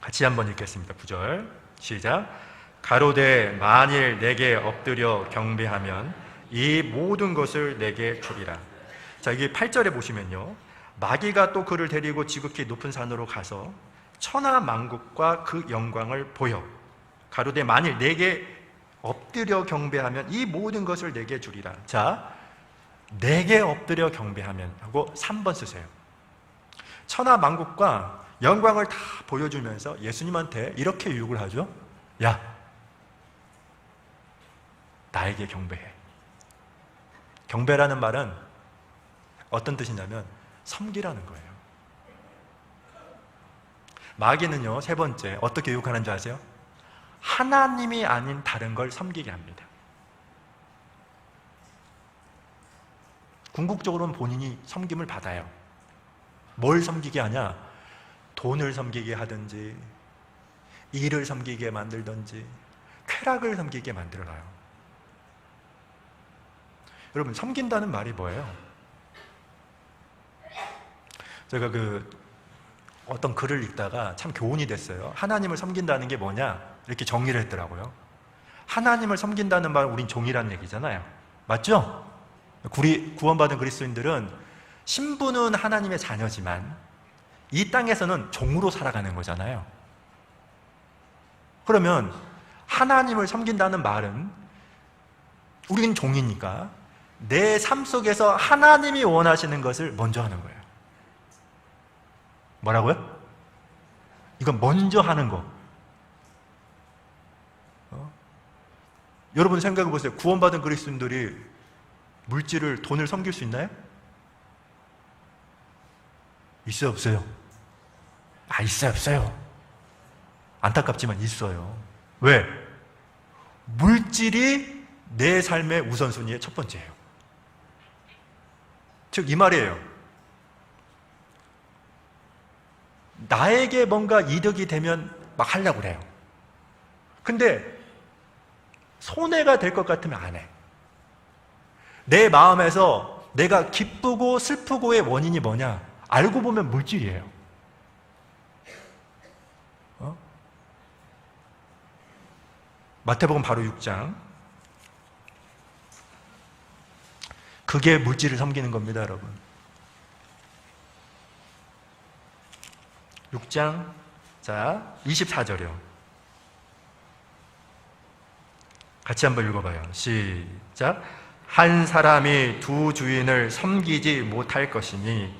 같이 한번 읽겠습니다. 9절 시작. 가로되 만일 내게 엎드려 경배하면 이 모든 것을 내게 주리라. 자, 이게 8절에 보시면요, 마귀가 또 그를 데리고 지극히 높은 산으로 가서 천하 만국과 그 영광을 보여 가로되 만일 내게 엎드려 경배하면 이 모든 것을 내게 주리라. 자, 내게 엎드려 경배하면 하고 3번 쓰세요. 천하 만국과 영광을 다 보여주면서 예수님한테 이렇게 유혹을 하죠. 야, 나에게 경배해. 경배라는 말은 어떤 뜻이냐면 섬기라는 거예요. 마귀는요, 세 번째 어떻게 유혹하는 줄 아세요? 하나님이 아닌 다른 걸 섬기게 합니다. 궁극적으로는 본인이 섬김을 받아요. 뭘 섬기게 하냐? 돈을 섬기게 하든지, 일을 섬기게 만들든지, 쾌락을 섬기게 만들어요. 여러분, 섬긴다는 말이 뭐예요? 제가 어떤 글을 읽다가 참 교훈이 됐어요. 하나님을 섬긴다는 게 뭐냐? 이렇게 정리를 했더라고요. 하나님을 섬긴다는 말은 우린 종이라는 얘기잖아요. 맞죠? 우리 구원받은 그리스도인들은 신분은 하나님의 자녀지만 이 땅에서는 종으로 살아가는 거잖아요. 그러면 하나님을 섬긴다는 말은 우린 종이니까 내 삶 속에서 하나님이 원하시는 것을 먼저 하는 거예요. 뭐라고요? 이건 먼저 하는 거. 여러분 생각해 보세요. 구원받은 그리스도인들이 물질을, 돈을 섬길 수 있나요? 있어요, 없어요? 있어요, 없어요? 안타깝지만 있어요. 왜? 물질이 내 삶의 우선순위의 첫 번째예요. 즉, 이 말이에요. 나에게 뭔가 이득이 되면 막 하려고 그래요. 근데 손해가 될 것 같으면 안 해. 내 마음에서 내가 기쁘고 슬프고의 원인이 뭐냐? 알고 보면 물질이에요. 마태복음 바로 6장. 그게 물질을 섬기는 겁니다, 여러분. 6장, 자, 24절이요. 같이 한번 읽어봐요. 시작. 한 사람이 두 주인을 섬기지 못할 것이니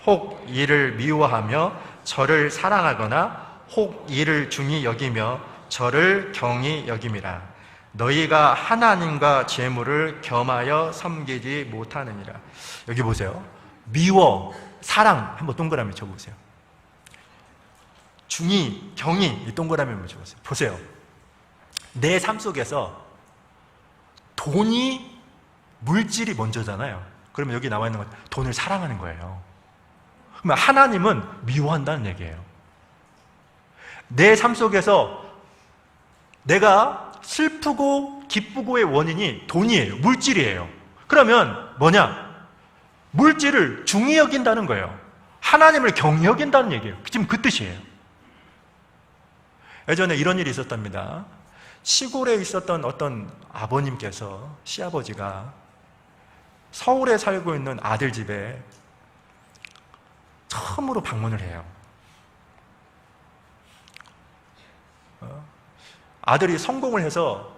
혹 이를 미워하며 저를 사랑하거나 혹 이를 중히 여기며 저를 경히 여김이라. 너희가 하나님과 재물을 겸하여 섬기지 못하느니라. 여기 보세요. 미워, 사랑 한번 동그라미 쳐보세요. 중히, 경히 동그라미 한번 쳐보세요. 보세요. 내 삶 속에서 돈이, 물질이 먼저잖아요. 그러면 여기 나와 있는 건 돈을 사랑하는 거예요. 그러면 하나님은 미워한다는 얘기예요. 내 삶 속에서 내가 슬프고 기쁘고의 원인이 돈이에요. 물질이에요. 그러면 뭐냐? 물질을 중히 여긴다는 거예요. 하나님을 경히 여긴다는 얘기예요. 지금 그 뜻이에요. 예전에 이런 일이 있었답니다. 시골에 있었던 어떤 아버님께서, 시아버지가 서울에 살고 있는 아들 집에 처음으로 방문을 해요. 아들이 성공을 해서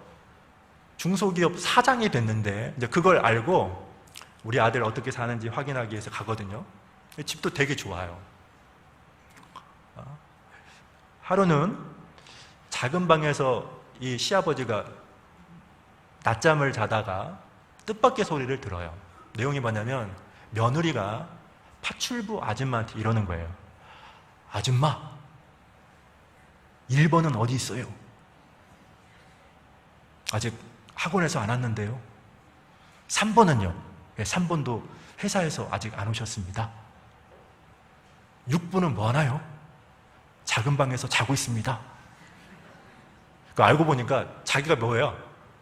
중소기업 사장이 됐는데 이제 그걸 알고 우리 아들 어떻게 사는지 확인하기 위해서 가거든요. 집도 되게 좋아요. 하루는 작은 방에서 이 시아버지가 낮잠을 자다가 뜻밖의 소리를 들어요. 내용이 뭐냐면 며느리가 파출부 아줌마한테 이러는 거예요. 아줌마, 1번은 어디 있어요? 아직 학원에서 안 왔는데요. 3번은요? 3번도 회사에서 아직 안 오셨습니다. 6번은 뭐 하나요? 작은 방에서 자고 있습니다. 알고 보니까 자기가 뭐예요?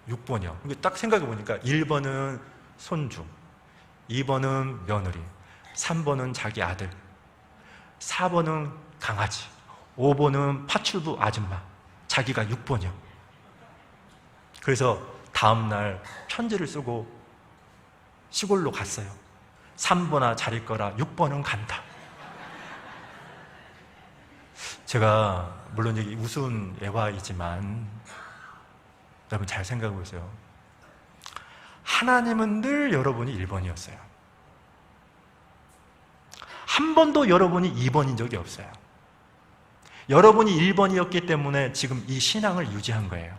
6번이요. 딱 생각해 보니까 1번은 손주, 2번은 며느리, 3번은 자기 아들, 4번은 강아지, 5번은 파출부 아줌마, 자기가 6번이요. 그래서 다음날 편지를 쓰고 시골로 갔어요. 3번아 잘 있거라, 6번은 간다. 제가 물론 이게 우스운 예화이지만 여러분 잘 생각해 보세요. 하나님은 늘 여러분이 1번이었어요. 한 번도 여러분이 2번인 적이 없어요. 여러분이 1번이었기 때문에 지금 이 신앙을 유지한 거예요.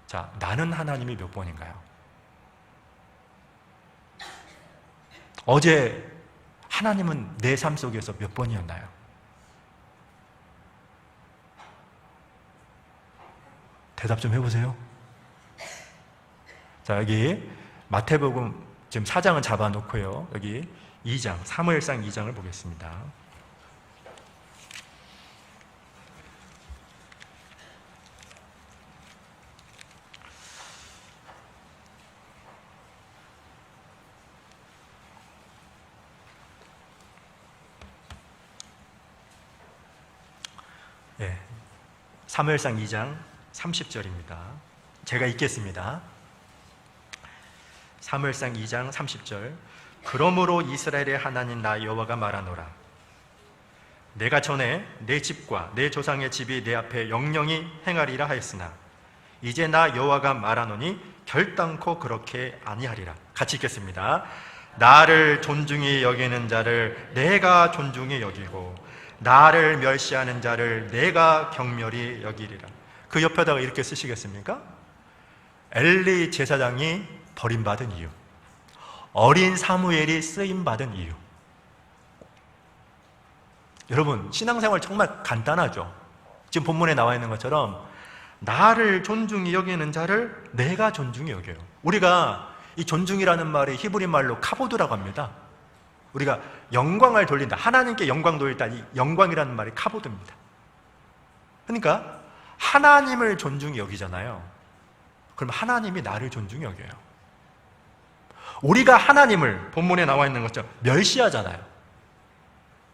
자, 나는 하나님이 몇 번인가요? 어제 하나님은 내 삶 속에서 몇 번이었나요? 대답 좀 해보세요. 자, 여기 마태복음 지금 4장은 잡아놓고요. 여기 2장, 사무엘상 2장을 보겠습니다. 예, 사무엘상 2장 30절입니다. 제가 읽겠습니다. 사무엘상 2장 30절. 그러므로 이스라엘의 하나님 나 여호와가 말하노라. 내가 전에 내 집과 내 조상의 집이 내 앞에 영영히 행하리라 하였으나 이제 나 여호와가 말하노니 결단코 그렇게 아니하리라. 같이 읽겠습니다. 나를 존중히 여기는 자를 내가 존중히 여기고 나를 멸시하는 자를 내가 경멸히 여기리라. 그 옆에다가 이렇게 쓰시겠습니까? 엘리 제사장이 버림받은 이유, 어린 사무엘이 쓰임받은 이유. 여러분, 신앙생활 정말 간단하죠? 지금 본문에 나와 있는 것처럼 나를 존중히 여기는 자를 내가 존중히 여겨요. 우리가 이 존중이라는 말이 히브리 말로 카보드라고 합니다. 우리가 영광을 돌린다, 하나님께 영광 돌린다, 이 영광이라는 말이 카보드입니다. 그러니까 하나님을 존중히 여기잖아요. 그럼 하나님이 나를 존중히 여겨요. 우리가 하나님을 본문에 나와 있는 것처럼 멸시하잖아요.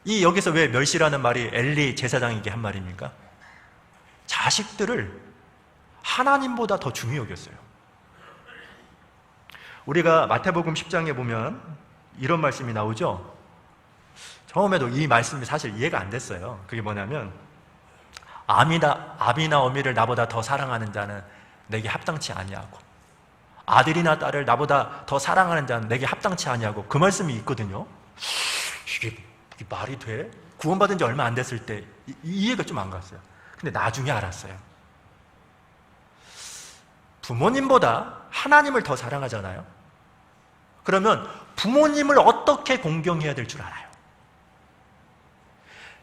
이 여기서 왜 멸시라는 말이 엘리 제사장에게 한 말입니까? 자식들을 하나님보다 더 중히 여겼어요. 우리가 마태복음 10장에 보면 이런 말씀이 나오죠. 처음에도 이 말씀이 사실 이해가 안 됐어요. 그게 뭐냐면 아비나 어미를 나보다 더 사랑하는 자는 내게 합당치 아니하고 아들이나 딸을 나보다 더 사랑하는 자는 내게 합당치 아니하고, 그 말씀이 있거든요. 이게 말이 돼? 구원받은 지 얼마 안 됐을 때 이해가 좀 안 갔어요. 근데 나중에 알았어요. 부모님보다 하나님을 더 사랑하잖아요. 그러면 부모님을 어떻게 공경해야 될 줄 알아요.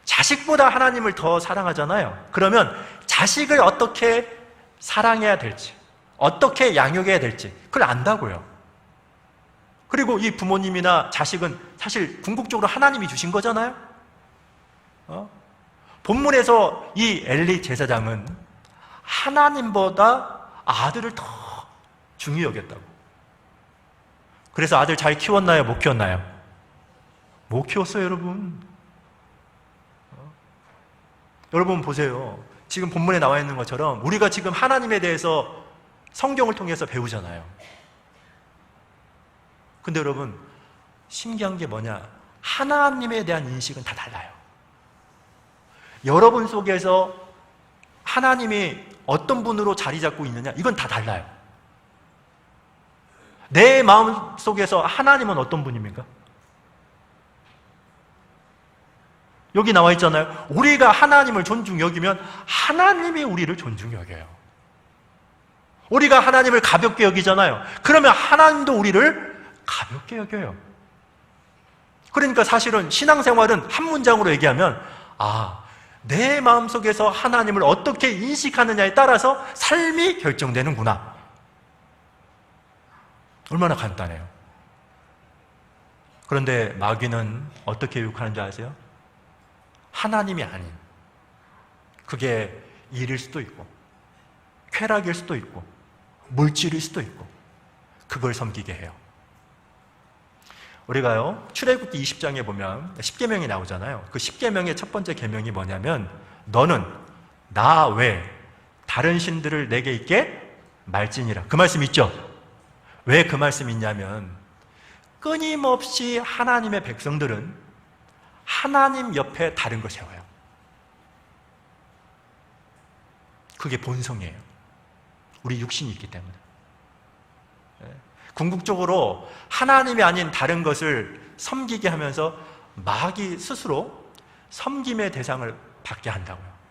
자식보다 하나님을 더 사랑하잖아요. 그러면 자식을 어떻게 사랑해야 될지, 어떻게 양육해야 될지 그걸 안다고요. 그리고 이 부모님이나 자식은 사실 궁극적으로 하나님이 주신 거잖아요. 본문에서 이 엘리 제사장은 하나님보다 아들을 더 중히 여겼다고. 그래서 아들 잘 키웠나요? 못 키웠나요? 못 키웠어요, 여러분. 여러분 보세요. 지금 본문에 나와 있는 것처럼 우리가 지금 하나님에 대해서 성경을 통해서 배우잖아요. 근데 여러분, 신기한 게 뭐냐? 하나님에 대한 인식은 다 달라요. 여러분 속에서 하나님이 어떤 분으로 자리 잡고 있느냐, 이건 다 달라요. 내 마음 속에서 하나님은 어떤 분입니까? 여기 나와 있잖아요. 우리가 하나님을 존중히 여기면 하나님이 우리를 존중히 여겨요. 우리가 하나님을 가볍게 여기잖아요. 그러면 하나님도 우리를 가볍게 여겨요. 그러니까 사실은 신앙생활은 한 문장으로 얘기하면 내 마음속에서 하나님을 어떻게 인식하느냐에 따라서 삶이 결정되는구나. 얼마나 간단해요. 그런데 마귀는 어떻게 유혹하는 줄 아세요? 하나님이 아닌, 그게 일일 수도 있고 쾌락일 수도 있고 물질일 수도 있고, 그걸 섬기게 해요. 우리가요, 출애굽기 20장에 보면 10계명이 나오잖아요. 그 10계명의 첫 번째 계명이 뭐냐면 너는 나 외 다른 신들을 내게 있게 말지니라. 그 말씀 있죠? 왜 그 말씀이 있냐면 끊임없이 하나님의 백성들은 하나님 옆에 다른 걸 세워요. 그게 본성이에요. 우리 육신이 있기 때문에. 궁극적으로 하나님이 아닌 다른 것을 섬기게 하면서 마귀 스스로 섬김의 대상을 받게 한다고요.